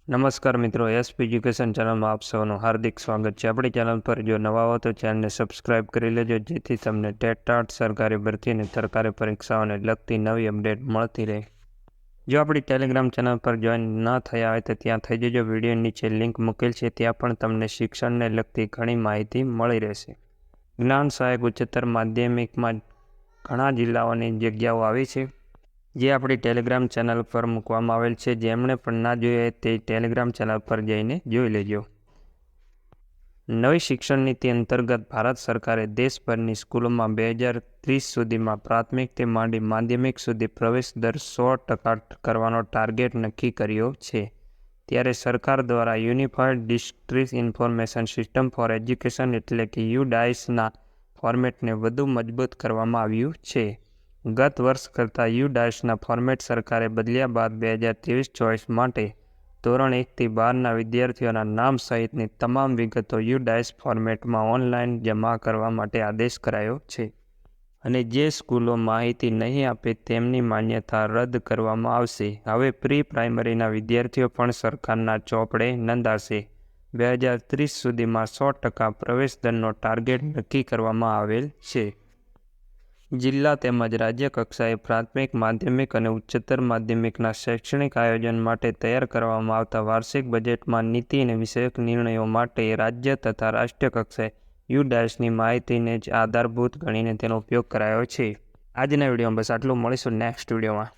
નમસ્કાર મિત્રો, SP education ચેનલમાં આપ સૌનું હાર્દિક સ્વાગત છે। આપણી ચેનલ પર જો નવા હો તો ચેનલને સબસ્ક્રાઇબ કરી લેજો, જેથી તમને ટેટ સરકારી ભરતી અને સરકારી પરીક્ષાઓને લગતી નવી અપડેટ મળતી રહે। જો આપણી ટેલિગ્રામ ચેનલ પર જોઈન ન થયા હોય તો ત્યાં થઈ જજો। વિડીયો નીચે લિંક મૂકેલ છે, ત્યાં પણ તમને શિક્ષણને લગતી ઘણી માહિતી મળી રહેશે। જ્ઞાન સહાયક ઉચ્ચતર માધ્યમિકમાં ઘણા જિલ્લાઓની જગ્યાઓ આવી છે, જે આપણી ટેલિગ્રામ ચેનલ પર મૂકવામાં આવેલ છે। જેમણે પણ ના જોઈએ તે ટેલિગ્રામ ચેનલ પર જઈને જોઈ લેજો। નવી શિક્ષણ નીતિ અંતર્ગત ભારત સરકારે દેશભરની સ્કૂલોમાં 2030 સુધીમાં પ્રાથમિકથી માંડી માધ્યમિક સુધી પ્રવેશ દર 100% કરવાનો ટાર્ગેટ નક્કી કર્યો છે। ત્યારે સરકાર દ્વારા unified district information system for education એટલે કે યુડાઇસના ફોર્મેટને વધુ મજબૂત કરવામાં આવ્યું છે। ગત વર્ષ કરતાં યુડાઇસના ફોર્મેટ સરકારે બદલ્યા બાદ 2023-24 માટે ધોરણ 1 થી 12ના વિદ્યાર્થીઓના નામ સહિતની તમામ વિગતો યુડાઇસ ફોર્મેટમાં ઓનલાઈન જમા કરવા માટે આદેશ કરાયો છે। અને જે સ્કૂલો માહિતી નહીં આપે તેમની માન્યતા રદ કરવામાં આવશે। હવે પ્રી પ્રાઇમરીના વિદ્યાર્થીઓ પણ સરકારના ચોપડે નોંધાશે। 2030 સુધીમાં 100% પ્રવેશ દરનો ટાર્ગેટ નક્કી કરવામાં આવેલ છે। જિલ્લા તેમજ રાજ્ય કક્ષાએ પ્રાથમિક, માધ્યમિક અને ઉચ્ચતર માધ્યમિકના શૈક્ષણિક આયોજન માટે તૈયાર કરવામાં આવતા વાર્ષિક બજેટમાં નીતિ અને વિષયક નિર્ણયો માટે રાજ્ય તથા રાષ્ટ્રીય કક્ષાએ યુડાઇસની માહિતીને જ આધારભૂત ગણીને તેનો ઉપયોગ કરાયો છે। આજના વિડીયોમાં બસ આટલું, મળીશું નેક્સ્ટ વિડીયોમાં।